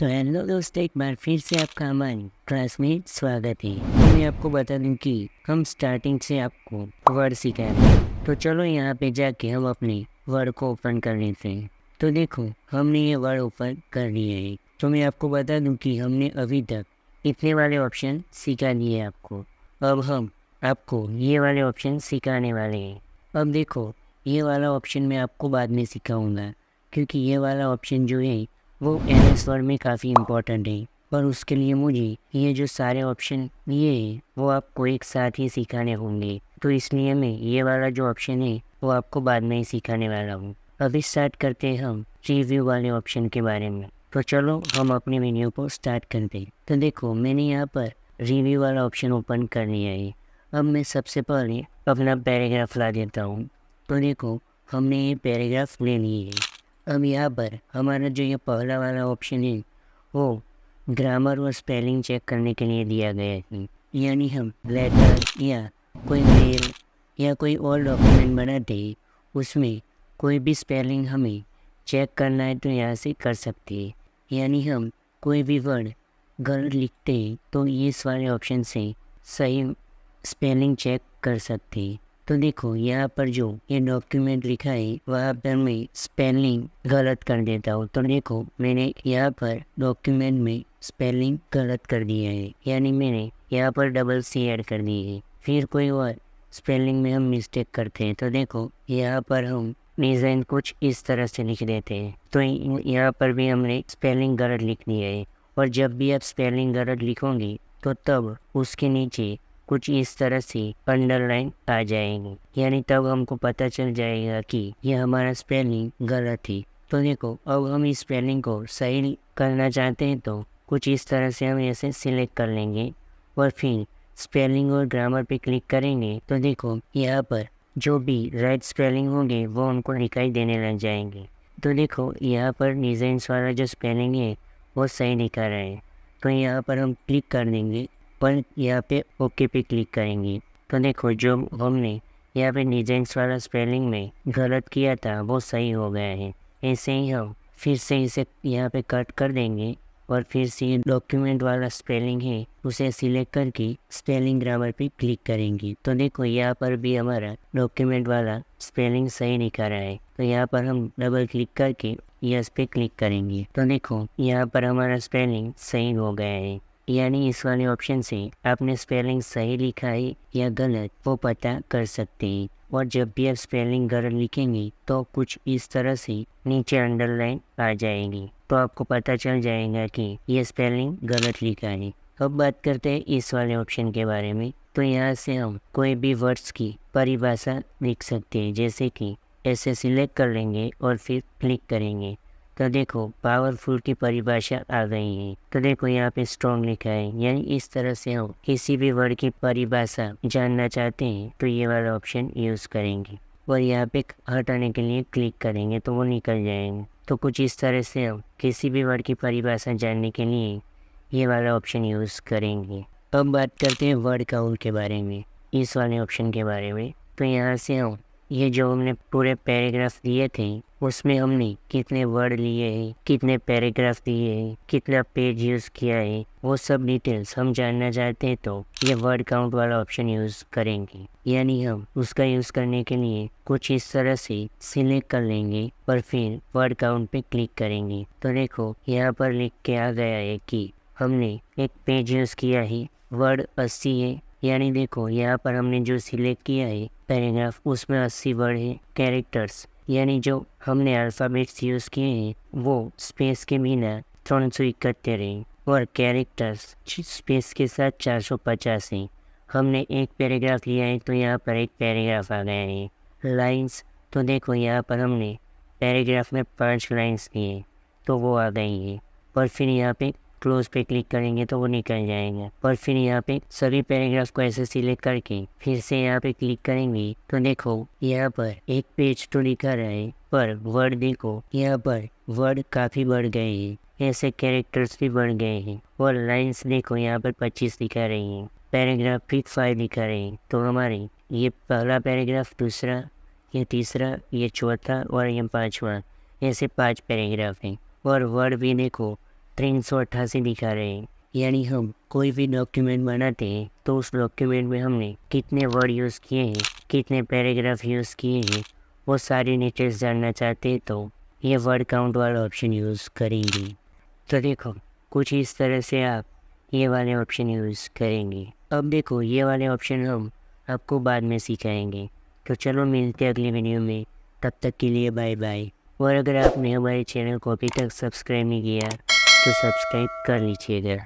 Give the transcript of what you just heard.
तो हेलो दोस्तों, एक बार फिर से आपका हमारी क्लास में स्वागत है। तो मैं आपको बता दूं कि हम स्टार्टिंग से आपको वर्ड सिखाएंगे। तो चलो यहाँ पे जाके हम अपने वर्ड को ओपन कर लेते हैं। तो देखो, हमने ये वर्ड ओपन कर लिए है। तो मैं आपको बता दूं कि हमने अभी तक इतने वाले ऑप्शन सिखा दिए आपको। अब हम आपको ये वाले ऑप्शन सिखाने वाले हैं। अब देखो, ये वाला ऑप्शन मैं आपको बाद में सिखाऊंगा, क्योंकि ये वाला ऑप्शन जो है वो MS वर्ड में काफ़ी इम्पोर्टेंट है। पर उसके लिए मुझे ये जो सारे ऑप्शन दिए हैं वो आपको एक साथ ही सिखाने होंगे। तो इसलिए मैं ये वाला जो ऑप्शन है वो आपको बाद में ही सिखाने वाला हूँ। अभी स्टार्ट करते हैं हम रिव्यू वाले ऑप्शन के बारे में। तो चलो हम अपने वीडियो को स्टार्ट करते हैं। तो देखो, मैंने यहाँ पर रिव्यू वाला ऑप्शन ओपन कर लिया है। अब मैं सबसे पहले अपना पैराग्राफ ला देता हूँ। तो देखो, हमने ये पैराग्राफ ले लिए है। अब यहाँ पर हमारा जो ये पहला वाला ऑप्शन है वो ग्रामर और स्पेलिंग चेक करने के लिए दिया गया है। यानी हम लेटर या कोई मेल या कोई और डॉक्यूमेंट बनाते हैं, उसमें कोई भी स्पेलिंग हमें चेक करना है तो यहाँ से कर सकते हैं। यानी हम कोई भी वर्ड गलत लिखते हैं तो इस वाले ऑप्शन से सही स्पेलिंग चेक कर सकते हैं। तो देखो, यहाँ पर जो ये डॉक्यूमेंट लिखा है वहाँ पर मैं स्पेलिंग गलत कर देता हूँ। तो देखो, मैंने यहाँ पर डॉक्यूमेंट में स्पेलिंग गलत कर दिया है, यानी मैंने यहाँ पर डबल C ऐड कर दी है। फिर कोई और स्पेलिंग में हम मिस्टेक करते हैं तो देखो, यहाँ पर हम डिज़ाइन कुछ इस तरह से लिख देते हैं। तो यहाँ पर भी हमने स्पेलिंग गलत लिख दिया है। और जब भी आप स्पेलिंग गलत लिखोगे तो तब उसके नीचे कुछ इस तरह से अंडरलाइन आ जाएंगे, यानी तब हमको पता चल जाएगा कि ये हमारा स्पेलिंग गलत है। तो देखो, अब हम इस स्पेलिंग को सही करना चाहते हैं तो कुछ इस तरह से हम ऐसे सिलेक्ट कर लेंगे और फिर स्पेलिंग और ग्रामर पे क्लिक करेंगे। तो देखो, यहाँ पर जो भी राइट स्पेलिंग होंगे वो उनको दिखाई देने लग जाएंगे। तो देखो, यहाँ पर डिज़ाइंस वाला जो स्पेलिंग है वो सही दिखा रहा है। तो यहाँ पर हम क्लिक कर देंगे पर यहाँ पे ओके पे क्लिक करेंगे। तो देखो, जो हमने यहाँ पे डिजाइंस वाला स्पेलिंग में गलत किया था वो सही हो गया है। ऐसे ही हम फिर से इसे यहाँ पे कट कर देंगे और फिर से ये डॉक्यूमेंट वाला स्पेलिंग है उसे सिलेक्ट करके स्पेलिंग ग्रामर पे क्लिक करेंगे। तो देखो, यहाँ पर भी हमारा डॉक्यूमेंट वाला स्पेलिंग सही दिखा रहा है। तो यहाँ पर हम डबल क्लिक करके यस पे क्लिक करेंगे। तो देखो, यहाँ पर हमारा स्पेलिंग सही हो गया है। यानी इस वाले ऑप्शन से आपने स्पेलिंग सही लिखा है या गलत वो पता कर सकते हैं। और जब भी आप स्पेलिंग गलत लिखेंगे तो कुछ इस तरह से नीचे अंडरलाइन आ जाएगी, तो आपको पता चल जाएगा कि ये स्पेलिंग गलत लिखा है। अब बात करते हैं इस वाले ऑप्शन के बारे में। तो यहाँ से हम कोई भी वर्ड्स की परिभाषा लिख सकते हैं, जैसे कि ऐसे सिलेक्ट कर लेंगे और फिर क्लिक करेंगे। तो देखो, पावरफुल की परिभाषा आ गई है। तो देखो, यहाँ पे स्ट्रॉन्ग लिखा है, यानी इस तरह से हम किसी भी वर्ड की परिभाषा जानना चाहते हैं तो ये वाला ऑप्शन यूज़ करेंगे और यहाँ पे हटाने के लिए क्लिक करेंगे तो वो निकल जाएंगे। तो कुछ इस तरह से हम किसी भी वर्ड की परिभाषा जानने के लिए ये वाला ऑप्शन यूज़ करेंगे। अब बात करते हैं वर्ड काउंट के बारे में, इस वाले ऑप्शन के बारे में। तो यहाँ से हम ये जो हमने पूरे पैराग्राफ दिए थे उसमें हमने कितने वर्ड लिए हैं, कितने पैराग्राफ दिए हैं, कितना पेज यूज़ किया है, वो सब डिटेल्स हम जानना चाहते हैं तो ये वर्ड काउंट वाला ऑप्शन यूज़ करेंगे। यानी हम उसका यूज़ करने के लिए कुछ इस तरह से सिलेक्ट कर लेंगे और फिर वर्ड काउंट पे क्लिक करेंगे। तो देखो, यहाँ पर लिख के आ गया है कि हमने एक पेज यूज़ किया है, वर्ड 80 है। यानी देखो, यहाँ पर हमने जो सिलेक्ट किया है पैराग्राफ उसमें 80 वर्ड है। कैरेक्टर्स यानी जो हमने अल्फ़ाबेट्स यूज़ किए हैं वो स्पेस के बिना 371 हैं और कैरेक्टर्स स्पेस के साथ 450 हैं। हमने एक पैराग्राफ लिया है तो यहाँ पर एक पैराग्राफ आ गया है। लाइंस, तो देखो यहाँ पर हमने पैराग्राफ में 5 लाइंस लिए तो वो आ गई है। और फिर यहाँ पे क्लोज पे क्लिक करेंगे तो वो निकल जाएगा। और फिर यहाँ पे सभी पैराग्राफ को ऐसे सिलेक्ट करके फिर से यहाँ पे क्लिक करेंगे तो देखो, यहाँ पर एक पेज तो दिखा रहा है पर वर्ड देखो, यहाँ पर वर्ड काफ़ी बढ़ गए हैं, ऐसे कैरेक्टर्स भी बढ़ गए हैं। और लाइंस देखो, यहाँ पर 25 दिखा रही हैं, पैराग्राफ फिर 5 दिखा रहे हैं। तो हमारे ये पहला पैराग्राफ, दूसरा, ये तीसरा, ये चौथा और ये 5वां, ऐसे 5 पैराग्राफ हैं। और वर्ड भी देखो 388 दिखा रहे हैं। यानी हम कोई भी डॉक्यूमेंट बनाते हैं तो उस डॉक्यूमेंट में हमने कितने वर्ड यूज़ किए हैं, कितने पैराग्राफ यूज़ किए हैं, वो सारी डिटेल्स जानना चाहते हैं तो ये वर्ड काउंट वाला ऑप्शन यूज़ करेंगे। तो देखो कुछ इस तरह से आप ये वाले ऑप्शन यूज़ करेंगे। अब देखो ये वाले ऑप्शन हम आपको बाद में सिखाएंगे। तो चलो मिलते हैं अगले वीडियो में, तब तक के लिए बाय बाय। और अगर आपने हमारे चैनल को अभी तक सब्सक्राइब नहीं किया तो सब्सक्राइब कर लीजिएगा।